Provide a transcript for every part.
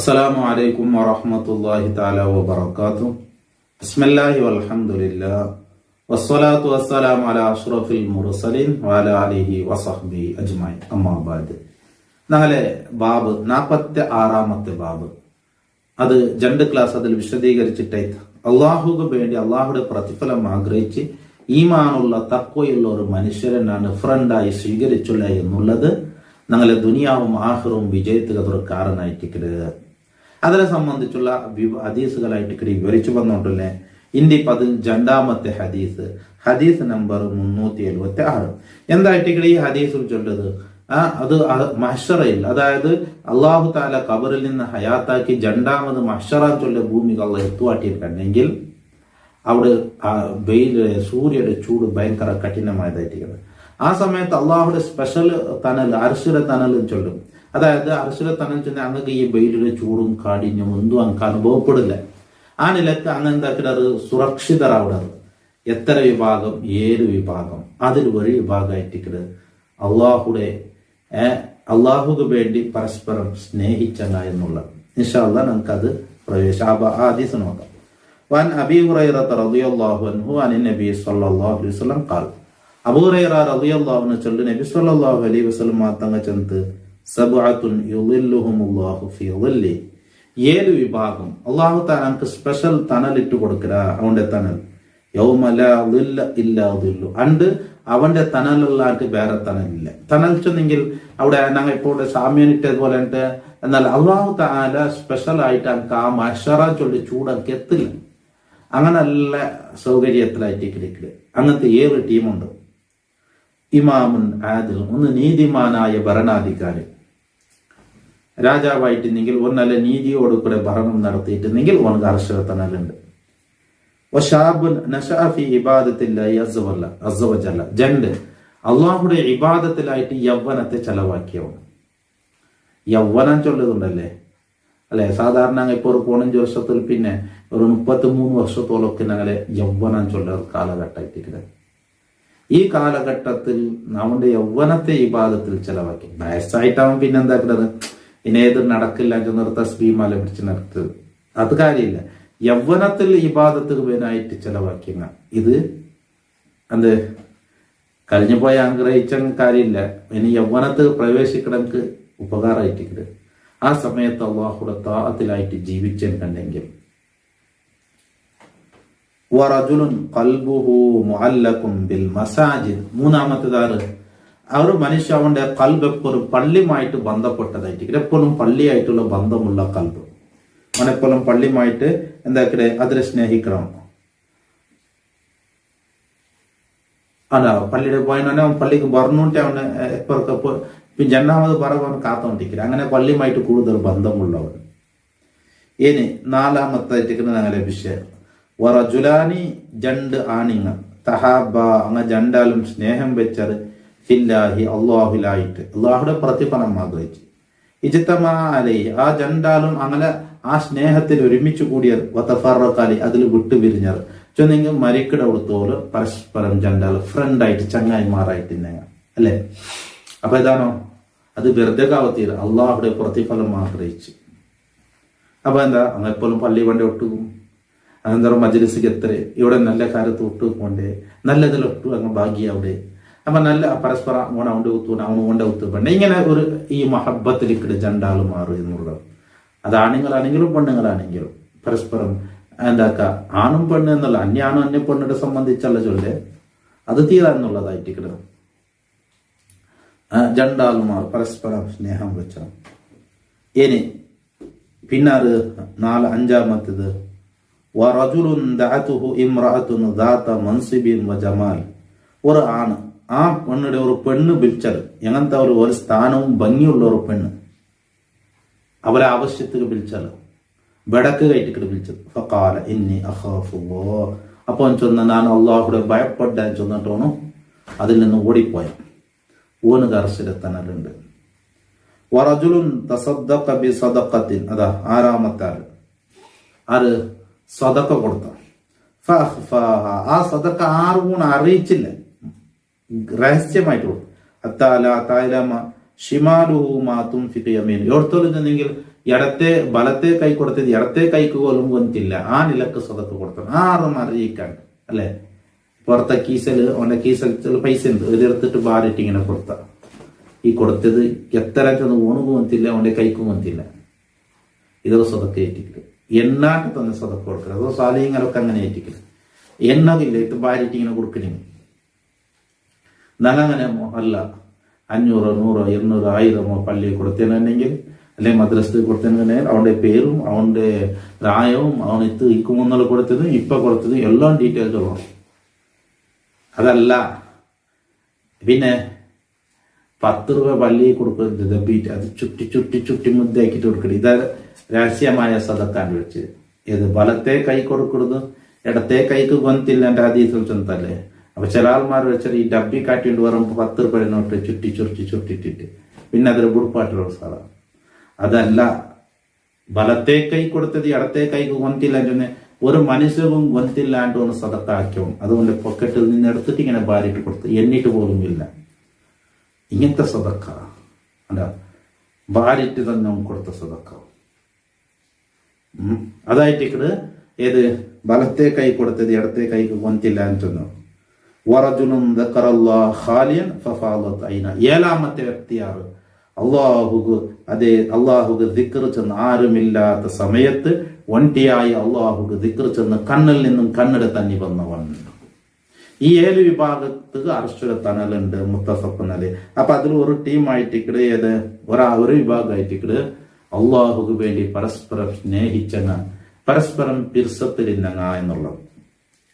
അസ്സലാമു അലൈക്കും വറഹ്മത്തുള്ളാഹി തആല വബറകാതുഹു. ബിസ്മില്ലാഹി വൽഹംദുലില്ലാഹ് വസ്സലാത്തു വസ്സലാമു അലാ അഷ്റഫിൽ മുർസലീൻ വഅലാ ആലിഹി വസഹ്ബിഹി അജ്മഈൻ. അമ്മാ ബഅദ്. നാളെ ബാബ് 46-ാമത്തെ ബാബ്, അത് 2 ക്ലാസ് അതിൽ വിശദീകരിച്ചിട്ടായിട്ട് അള്ളാഹുക്ക് വേണ്ടി അള്ളാഹുടെ പ്രതിഫലം ആഗ്രഹിച്ച് ഈമാനുള്ള തഖ്വയുള്ള ഒരു മനുഷ്യരനാണ് ഫ്രണ്ടായി സ്വീകരിച്ചുള്ള എന്നുള്ളത് ഞങ്ങളെ ദുനിയാവും ആഖിറവും വിജയത്തുക കാരണമായിട്ടിരിക്കരുത്. അതിനെ സംബന്ധിച്ചുള്ള ഹദീസുകളായിട്ട് വിവരിച്ചു വന്നോണ്ടല്ലേ. ഇന്ത്യ 12-ാമത്തെ ഹദീസ് നമ്പർ 376. എന്തായിട്ട് ഈ ഹദീസിൽ ചൊല്ലത്, അത് മഹ്ശറയിൽ, അതായത് അള്ളാഹു താല ഖബറിൽ നിന്ന് ഹയാത്താക്കി 2ാമത് മഹ്ശറാൻ ചൊല്ല ഭൂമിക്ക് അള്ളാഹ് എത്തുവാട്ടിയിട്ടുണ്ടെങ്കിൽ അവിടെ വെയില് സൂര്യയുടെ ചൂട് ഭയങ്കര കഠിനമായതായിട്ടിരിക്കുന്നത്. ആ സമയത്ത് അള്ളാഹുടെ സ്പെഷ്യൽ തണൽ, അർശിയുടെ തണലും ചൊല്ലും. അതായത് അർശിയുടെ തണൽ ചൊല്ലിൽ അങ്ങക്ക് ഈ വെയിലിന്റെ ചൂടും കാഠിന്യം ഒന്നും അങ്ങക്ക് അനുഭവപ്പെടില്ല. ആ നിലക്ക് അങ്ങ് എന്താക്കുന്നത് സുരക്ഷിതരാവുന്നത്. എത്ര വിഭാഗം, 7 വിഭാഗം, അതിൽ ഒരു വിഭാഗമായിട്ടിരിക്കുന്നത് അള്ളാഹുക്ക് വേണ്ടി പരസ്പരം സ്നേഹിച്ചല്ല എന്നുള്ളത്. ഇൻഷാ അല്ലാഹ് നമുക്കത് ഹദീസ് നോക്കാം. വൻ അബീ ഹുറൈറ റളിയല്ലാഹു അൻഹു അൻ നബി സല്ലല്ലാഹു അലൈഹി വസല്ലം ഖാൽ. അബൂ ഹുറൈറ റളിയല്ലാഹു അൻഹു ചൊല്ലു, നബി സല്ലല്ലാഹു അലൈഹി വസല്ലം തങ്ങൾ ചന്ത് സബ്അത്തുൻ യുളില്ലുഹുമുല്ലാഹു ഫീ ളില്ലി. 7 വിഭാഗം അല്ലാഹു തആല സ്പെഷ്യൽ തണലിട്ട് കൊടുക്കുക. അവന്റെ തണൽ യൗമ ലാ ളില്ല ഇല്ലാ ളില്ലു. അണ്ട് അവന്റെ തണലല്ലാണ്ട് വേറെ തണലില്ല. തണൽ ചെന്നെങ്കിൽ അവിടെ ഞങ്ങൾ ഇപ്പോൾ സാമ്യനിട്ടതുപോലെ ഉണ്ട്. എന്നാൽ അള്ളാഹു തആല സ്പെഷ്യൽ ആയിട്ട് അങ്ങ് ആ മഹ്ശറ ചൊല്ലി ചൂടൊക്കെ എത്തില്ല. അങ്ങനെ നല്ല സൗകര്യത്തിലായിട്ട് കിടക്കുക. അങ്ങനത്തെ 7 ടീമുണ്ട്. ഇമാമുൻ ആദിൽ, ഒന്ന് നീതിമാനായ ഭരണാധികാരി, രാജാവായിട്ടുണ്ടെങ്കിൽ ഒന്നല്ല നീതിയോട് കൂടെ ഭരണം നടത്തിയിട്ടുണ്ടെങ്കിൽ ഓനക്ക് അർശ തണലുണ്ട്. അള്ളാഹുടെ ഇബാദത്തിലായിട്ട് യൗവനത്തെ ചെലവാക്കിയവൻ. യൗവനം ചൊല്ലുന്നുണ്ടല്ലേ അല്ലെ. സാധാരണ ഇപ്പൊ ഒരു 15 വർഷത്തിൽ പിന്നെ ഒരു 33 വർഷത്തോളൊക്കെ ഞങ്ങളെ യൗവനം ചൊല്ല കാലഘട്ടമായിട്ടിരിക്കുന്നത്. ഈ കാലഘട്ടത്തിൽ അവന്റെ യൗവനത്തെ ഇബാദത്തിൽ ചെലവാക്കി. വയസ്സായിട്ടാവും പിന്നെ എന്താക്കുന്നത്, ഇനേത് നടക്കില്ല തസ്ബീഹ് പിടിച്ച് നിർത്തുക, അത് കാര്യമില്ല. യൗവനത്തിൽ ഇബാദത്ത് വേനായിട്ട് ചെലവാക്കിയ ഇത് എന്ത് കഴിഞ്ഞു പോയ ആഗ്രഹിച്ച കാര്യമില്ല. ഇനി യൗവനത്തിൽ പ്രവേശിക്കണമെങ്കിൽ ഉപകാരമായിട്ടിരിക്കുന്നത്. ആ സമയത്ത് അള്ളാഹുടെ താഅത്തിലായിട്ട് ജീവിച്ചിട്ടുണ്ടെങ്കിൽ. മൂന്നാമത്തേതാണ് അവർ മനുഷ്യ അവന്റെ കൽബ് എപ്പോഴും പള്ളിയുമായിട്ട് ബന്ധപ്പെട്ടതായിട്ട്, എപ്പോഴും പള്ളിയായിട്ടുള്ള ബന്ധമുള്ള കൽബ്. അവനെപ്പോഴും പള്ളിയുമായിട്ട് എന്താക്കടെ അതിനെ സ്നേഹിക്കണം. അല്ല പള്ളിയുടെ പോയവനെ അവൻ പള്ളിക്ക് പറഞ്ഞോട്ടെ അവന് എപ്പോഴൊക്കെ പിന്നെ 2ാമത് പറവൻ കാത്തോണ്ടിരിക്കുക. അങ്ങനെ പള്ളിയുമായിട്ട് കൂടുതൽ ബന്ധമുള്ളവൻ. ഇനി 4ാമത്തായിട്ട് ഞങ്ങളെ വിഷയം വറജുലാനി, 2 ആണിങ്ങ തഹാബ അങ്ങ 2ആലും സ്നേഹം വെച്ചത് ഫില്ലാഹി അള്ളാഹുലായിട്ട് അള്ളാഹുടെ പ്രതിഫലം ആഗ്രഹിച്ചു. ഇജ്തമാ അലൈഹി ആ 2ആലും അങ്ങനെ ആ സ്നേഹത്തിൽ ഒരുമിച്ച് കൂടിയത് വതഫറഖാലി അതിൽ വിട്ടുപിരിഞ്ഞത് ചൊന്നെങ്കിൽ മരിക്കിടത്തോല് പരസ്പരം 2ആൾ ഫ്രണ്ടായിട്ട് ചങ്ങായിമാറായിട്ട് അല്ലെ. അപ്പൊ ഇതാണോ അത് വെറുതെ കാവത്തീര അള്ളാഹുടെ പ്രതിഫലം ആഗ്രഹിച്ച്. അപ്പൊ എന്താ അങ്ങ് എപ്പോഴും പള്ളി വണ്ടി ഒട്ടുകും. അനന്തരം മജ്ലിസിക്ക് എത്ര ഇവിടെ നല്ല കാര്യത്ത് ഒട്ടു പോണ്ടേ, നല്ലതിലൊട്ടു അങ്ങ് ഭാഗ്യ അവിടെ. അപ്പൊ നല്ല പരസ്പരം ഓണ കൊണ്ട് കുത്തു അവന് കൊണ്ട് കുത്തു പണ്ടേ. ഇങ്ങനെ ഒരു ഈ മഹബത്തിലേക്ക് 2ആൾ മാറും എന്നുള്ളത്. അത് ആണുങ്ങളാണെങ്കിലും പെണ്ണുങ്ങളാണെങ്കിലും പരസ്പരം എന്താക്ക ആണും പെണ്ണ് എന്നുള്ള അന്യാണും അന്യ പെണ്ണിനെ സംബന്ധിച്ചല്ല ചൊല്ലേ, അത് തീരാന്നുള്ളതായിട്ട് കിടന്നു. 2ആളും മാറും പരസ്പരം സ്നേഹം വെച്ച. ഇനി പിന്നാറ് 5ാമത്തേത് വറജുലുൻ ദഅതുഹു ഇംറഅത്തുൻ ദാത മൻസിബിൻ വജമാൽ. ഒരു ആണ് ആ പെണ്ണിടെ ഒരു പെണ്ണ് വിളിച്ചത് എങ്ങനത്തെ ഒരു സ്ഥാനവും ഭംഗിയുള്ള ഒരു പെണ്ണ് അവരെ ആവശ്യത്തിന് വിളിച്ചല്ലോ, ബടക്ക് കയറ്റിട്ട് വിളിച്ചത്. ഫഖാല ഇന്നി അഖാഫുല്ലാഹ്. അപ്പോൾ ചൊന്ന ഞാൻ അള്ളാഹുടെ ഭയപ്പെടാൻ ചൊന്നിട്ടോണു അതിൽ നിന്ന് ഓടിപ്പോയ ഓന് ദർശനത്തനലുണ്ട്. വറജുലുൻ തസദ്ദഖ ബി സദഖത്തിൻ, അതാ 6ാമത്തെ ആര് സദഖ കൊടുത്ത. ഫഅഖ്ഫാഹ ആ സദഖ ആർക്കും അറിയിച്ചില്ല, രഹസ്യമായിട്ട് കൊടുത്തു. അത്താല തായിലമ ഷിമാലുഹു മാ തുൻഫിഖു യമീൻ. എവിടത്തോളം ചെന്നെങ്കിൽ ബലത്തെ കൈ കൊടുത്തത് ഇടത്തെ കൈക്ക് പോലും കൊന്നില്ല. ആ നിലക്ക് സ്വതക്ക് കൊടുത്തത് ആറും അറിയിക്കാണ്ട് അല്ലെ. പുറത്തെ കീസല് അവന്റെ കീസൽ പൈസ ഉണ്ട് ഇതെടുത്തിട്ട് ബാരിട്ട് ഇങ്ങനെ കൊടുത്ത ഈ കൊടുത്തത് എത്ര ഊണും കൊന്നില്ല അവന്റെ കൈക്കും കൊന്നില്ല. ഇതൊരു സ്വതക്ക് ഏറ്റിക്കല്. എണ്ണാട്ട് തന്നെ സ്വതക്ക് കൊടുക്കല്. അതോ സാലിങ്ങളൊക്കെ അങ്ങനെ ഏറ്റിക്കല്. എണ്ണതില്ല ഇത് ബാരിട്ട് ഇങ്ങനെ കൊടുക്കണേ. നങ്ങനെ അല്ല 500, 100, 200, 1000 പള്ളി കൊടുത്തേനെങ്കിൽ അല്ലെങ്കിൽ മദ്രസ കൊടുത്തേനെങ്കിൽ അവന്റെ പേരും അവന്റെ പ്രായവും അവൻ ഇക്കുമെന്നുള്ള കൊടുത്തതും ഇപ്പൊ കൊടുത്തതും എല്ലാം ഡീറ്റെയിൽസ് വേണം. അതല്ല പിന്നെ 10 രൂപ പള്ളി കൊടുക്കുന്നത് ദബീറ്റ് അത് ചുറ്റി ചുറ്റി ചുറ്റി മുദ്ദയാക്കിട്ട് കൊടുക്കണം. ഇത് രഹസ്യമായ സദക്കാൻ വെച്ച് ഏത് വലത്തെ കൈ കൊടുക്കുന്നത് ഇടത്തെ കൈക്ക് കൊന്നില്ല. എന്റെ ഹദീസിൽ ചെന്നല്ലേ. അപ്പൊ ചില ആൾമാർ വെച്ചാൽ ഈ ഡബ്ബി കാട്ടിട്ട് വരുമ്പോ 10 രൂപ നോട്ട് ചുറ്റി ചുറ്റി ചുറ്റിട്ടിട്ട് പിന്നെ അതൊരു ബുടുപ്പാട്ടുള്ള സ്ഥലം. അതല്ല വലത്തെ കൈ കൊടുത്തത് ഇടത്തെ കൈക്ക് കൊന്നില്ല. ഒരു മനുഷ്യവും കൊന്നില്ലാണ്ട് ഒന്ന് സദക്കാക്കും. അതുകൊണ്ട് പോക്കറ്റിൽ നിന്ന് എടുത്തിട്ട് ഇങ്ങനെ ഭാരിട്ട് കൊടുത്ത് എണ്ണിട്ട് പോലും ഇല്ല. ഇങ്ങനത്തെ സദക്ക അല്ല ഭാരിട്ട് തന്നെ കൊടുത്ത സദക്ക. അതായിട്ട് ഏത് വലത്തെ കൈ കൊടുത്തത് ഇടത്തെ കൈക്ക് കൊന്നില്ല എന്ന് ചെന്നു. ഏഴാമത്തെ വ്യക്തിയാറ് അള്ളാഹുക്ക് ദിക്ർ ചെന്ന് ആരുമില്ലാത്ത സമയത്ത് ഒണ്ടിയായി അള്ളാഹുക്ക് ദിക്ർ ചെന്ന് കണ്ണിൽ നിന്നും കണ്ണിടെ തന്നെ വന്നവൻ. ഈ 7 വിഭാഗത്തുക്ക് അർശുര തണലുണ്ട് മുത്തഫഖുനല്. അപ്പൊ അതിൽ ഒരു ടീമായിട്ടിക്കട് ഏത് ഒരു വിഭാഗമായിട്ടിക്കട് അള്ളാഹുക്ക് വേണ്ടി പരസ്പരം സ്നേഹിച്ചങ്ങ പരസ്പരം പിർസത്തിലിന്നങ്ങ എന്നുള്ളത്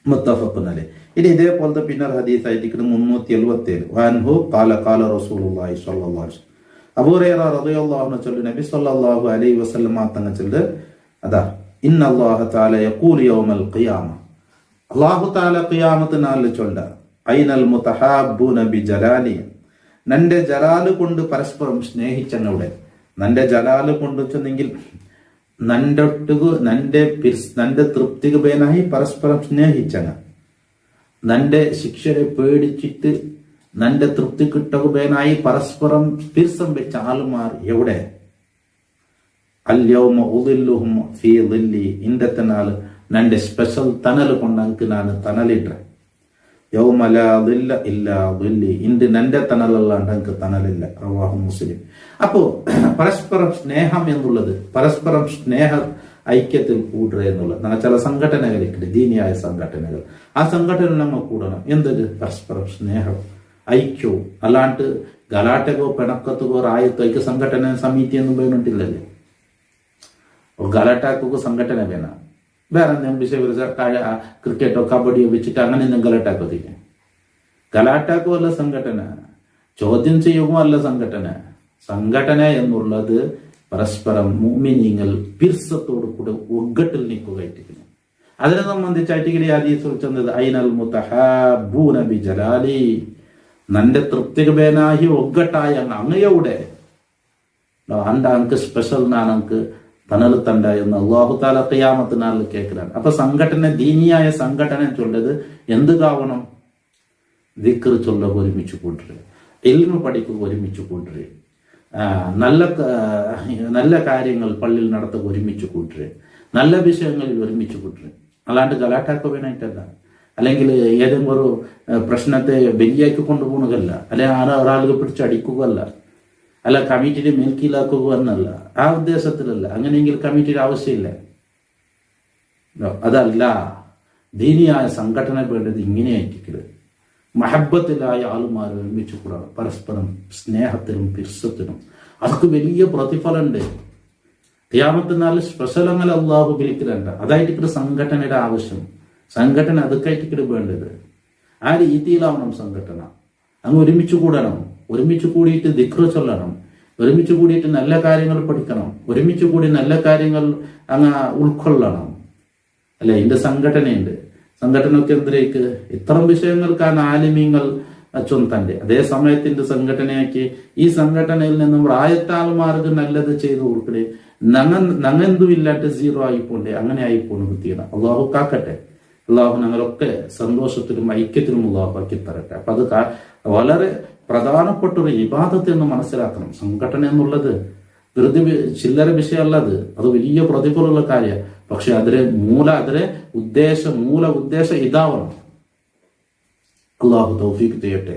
മുത്തഫഖുനല്. ഇനി ഇതേപോലത്തെ പിന്നെ ഹദീസ് ആയിട്ട് 377 വഅൻഹു ഖാല ഖാല റസൂലുള്ളാഹി സ്വല്ലല്ലാഹു അലൈഹി വസല്ലം അബൂ ഹുറൈറ റളിയല്ലാഹു അൻഹു ചൊല്ലു നബി സ്വല്ലല്ലാഹു അലൈഹി വസല്ലം തങ്ങൾ ചൊല്ലു അതാ ഇന്നല്ലാഹ തആല യഖൂലു യൗമൽ ഖിയാമ അല്ലാഹു തആല ഖിയാമത്ത് നാളിൽ ചൊല്ല ഐനൽ മുതഹാബ്ബൂന ബിജലാലി നന്റെ ജലാല് കൊണ്ട് പരസ്പരം സ്നേഹിച്ചങ്ങവിടെ നന്റെ ജലാല് കൊണ്ട് ചെന്നെങ്കിൽ നന്റെ തൃപ്തിക്ക് പേനായി പരസ്പരം സ്നേഹിച്ചങ്ങ നന്റെ ശിക്ഷയെ പേടിച്ചിട്ട് നന്റെ തൃപ്തി കിട്ടുകയായി പരസ്പരം പിർസം വെച്ച ആളുമാർ എവിടെ അല്യൗമ ഉദില്ലുഹും ഫീ ദില്ലി ഇന്നത്തെ നാൾ നന്റെ സ്പെഷ്യൽ തണൽ കൊണ്ട് എനിക്ക് ഞാൻ തണലിട്ടെ യൗമ ലാ ദില്ല ഇല്ലാ ദില്ലി ഇന്ന് നന്റെ തണലല്ലാണ്ട് എനിക്ക് തണലില്ല. റവാഹു മുസ്ലിം. അപ്പോ പരസ്പരം സ്നേഹം എന്നുള്ളത് പരസ്പരം സ്നേഹ ഐക്യത്തിൽ കൂടുക എന്നുള്ളത് ഞങ്ങൾ ചില സംഘടനകളിൽ ദീനിയായ സംഘടനകൾ ആ സംഘടന നമ്മൾ കൂടണം. എന്തൊരു പരസ്പരം സ്നേഹം ഐക്യവും അല്ലാണ്ട് ഗലാട്ടകോ പിണക്കത്തുകോ റായത്തോ ഐക്യ സംഘടന സമിതി ഒന്നും വേണ്ടിട്ടില്ലല്ലേ. ഗലാട്ടാക്കോ സംഘടന വേണം. വേറെ എന്തെങ്കിലും ക്രിക്കറ്റോ കബഡിയോ വെച്ചിട്ട് അങ്ങനെ ഒന്നും ഗലാട്ടാക്കത്തില്ല. ഗലാട്ടാക്കോ അല്ല സംഘടന, ചോദ്യം ചെയ്യുകയോ അല്ല സംഘടന. സംഘടന എന്നുള്ളത് പരസ്പരം മുഅ്മിനീങ്ങൾ പിർസത്തോടു കൂടെ ഒగ్గട്ടിൽ നിൽക്കുകയായിട്ടിരിക്കുന്നു. അതിനെ സംബന്ധിച്ചായിട്ട് ഹദീസിൽ ചെന്നത് ഐനൽ മുതഹാബ്ബൂന ബിജലാലി നന്റെ തൃപ്തികേനായി ഒగ్గട്ടായ അങ്ങയുടെ അങ്ക് സ്പെഷ്യൽ നാനക്ക് തണൽ തണ്ട എന്ന് അല്ലാഹു തആല ഖിയാമത്ത് നാളിൽ കേൾക്കുകയാണ്. അപ്പൊ സംഘടന ദീനിയായ സംഘടന ചൊല്ലത് എന്ത് കാവണം? ദിക്ർ ചൊല്ല ഒരുമിച്ച് കൂട്ടര്, ഇൽമു പഠിക്കുക ഒരുമിച്ച് കൂട്ടര്, നല്ല കാര്യങ്ങൾ പള്ളിയിൽ നടത്തുക ഒരുമിച്ച് കൂട്ടര്, നല്ല വിഷയങ്ങളിൽ ഒരുമിച്ച് കൂട്ടര്. അല്ലാണ്ട് ഗലാട്ടാക്കോ വേണായിട്ടല്ല, അല്ലെങ്കിൽ ഏതെങ്കിലും ഒരു പ്രശ്നത്തെ ബലിയാക്കി കൊണ്ടുപോകുന്നതല്ല, അല്ലെങ്കിൽ ഒരാൾക്ക് പിടിച്ചടിക്കുകയല്ല, അല്ല കമ്മിറ്റിയുടെ മേൽക്കീലാക്കുക എന്നല്ല, ആ ഉദ്ദേശത്തിലല്ല. അങ്ങനെയെങ്കിൽ കമ്മിറ്റിയുടെ ആവശ്യമില്ല. അതല്ല, ദീനിയായ സംഘടന വേണ്ടത് ഇങ്ങനെയായിരിക്കരുത്. മഹബത്തിലായ ആളുമാർ ഒരുമിച്ച് കൂടാണ്, പരസ്പരം സ്നേഹത്തിനും പിർസത്തിനും. അതൊക്കെ വലിയ പ്രതിഫലമുണ്ട്. ഖിയാമത്ത് നാളിൽ സ്പെഷ്യൽ അങ്ങനെ അള്ളാഹു വിളിക്കലുണ്ട്. അതായിട്ട് സംഘടനയുടെ ആവശ്യം. സംഘടന അതൊക്കെയായിട്ട് വേണ്ടത്. ആ രീതിയിലാവണം സംഘടന. അങ്ങ് ഒരുമിച്ച് കൂടണം, ഒരുമിച്ച് കൂടിയിട്ട് ദിക്ർ ചൊല്ലണം, ഒരുമിച്ച് കൂടിയിട്ട് നല്ല കാര്യങ്ങൾ പഠിക്കണം, ഒരുമിച്ച് കൂടി നല്ല കാര്യങ്ങൾ അങ്ങ് ഉൾക്കൊള്ളണം. അല്ലെ, ഇതിന്റെ സംഘടനയുണ്ട്. സംഘടനയ്ക്ക് എന്തിലേക്ക് ഇത്തരം വിഷയങ്ങൾക്കാണ് ആലിമീങ്ങൾ ചൊന്തന്റെ. അതേ സമയത്തിന്റെ സംഘടനയാക്കി ഈ സംഘടനയിൽ നിന്നും റായത്താൾമാർക്ക് നല്ലത് ചെയ്തു കൊടുക്കണേ. നങ്ങെന്തും ഇല്ലാട്ട് 0 ആയിപ്പോണ്ടേ, അങ്ങനെ ആയിപ്പോണ് കുത്തിയാണ്. അള്ളാഹു കാക്കട്ടെ. അള്ളാഹു ഞങ്ങളൊക്കെ സന്തോഷത്തിലും ഐക്യത്തിലും അള്ളാഹു ആക്കി തരട്ടെ. അപ്പൊ അത് വളരെ പ്രധാനപ്പെട്ട ഒരു ഇബാദത്ത് എന്ന് മനസ്സിലാക്കണം. സംഘടന എന്നുള്ളത് വെറുതെ ചില്ലറ വിഷയമല്ല അത് വലിയ പ്രതിഫലമുള്ള കാര്യമാണ്. പക്ഷെ അതിലെ മൂല ഉദ്ദേശം ഇതാവണം. അള്ളാഹു തൗഫീഖ് ചെയ്യട്ടെ.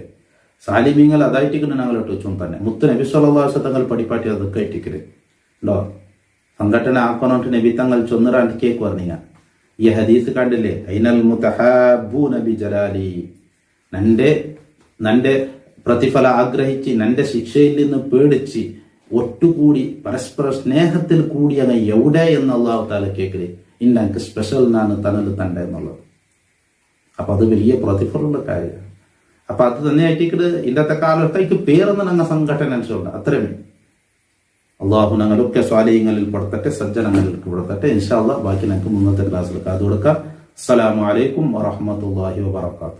സാലിമീങ്ങൾ അതായിട്ടിരിക്കുന്നു ഞങ്ങളോട്ട് വെച്ചും തന്നെ മുത്ത് നബി സല്ലല്ലാഹു അലൈഹി വസല്ലം പഠിപ്പാട്ടി അതൊക്കെ ആയിട്ടിക്കല് ഉണ്ടോ. സംഘടന ആക്കണോട്ട് നബി തങ്ങൾ ചൊന്നറാണ്ട് കേക്ക് പറഞ്ഞ ഈ ഹദീസ് കണ്ടില്ലേ, ഐനൽ മുതഹാബൂന ബിജലാലി, നന്റെ പ്രതിഫല ആഗ്രഹിച്ച് നന്റെ ശിക്ഷയിൽ നിന്ന് പേടിച്ച് ഒട്ടുകൂടി പരസ്പര സ്നേഹത്തിൽ കൂടിയങ്ങ എവിടെ എന്ന് അള്ളാഹു താല കേൾക്കല്. ഇന്നക്ക് സ്പെഷ്യൽ നാണ് തണൽ തണ്ട എന്നുള്ളത്. അപ്പൊ അത് വലിയ പ്രതിഫലമുള്ള കാര്യമാണ്. അപ്പൊ അത് തന്നെ ആയിട്ടിട്ട് ഇന്നത്തെ കാലത്തേക്ക് പേരെന്ന് ഞങ്ങൾ സംഘടന അനുസരിച്ചുണ്ട്. അത്രമേ അള്ളാഹു ഞങ്ങളൊക്കെ സ്വാലിഹ്യങ്ങളിൽ പെടുത്തട്ടെ, സജ്ജനങ്ങളിൽ പെടുത്തട്ടെ. ഇൻഷാ അല്ലാഹ് ബാക്കി ഞങ്ങൾക്ക് മുന്നത്തെ ക്ലാസ്സിൽ കാതു കൊടുക്കാം. അസ്സലാമു അലൈക്കും വറഹ്മത്തുള്ളാഹി വബറകാതുഹു.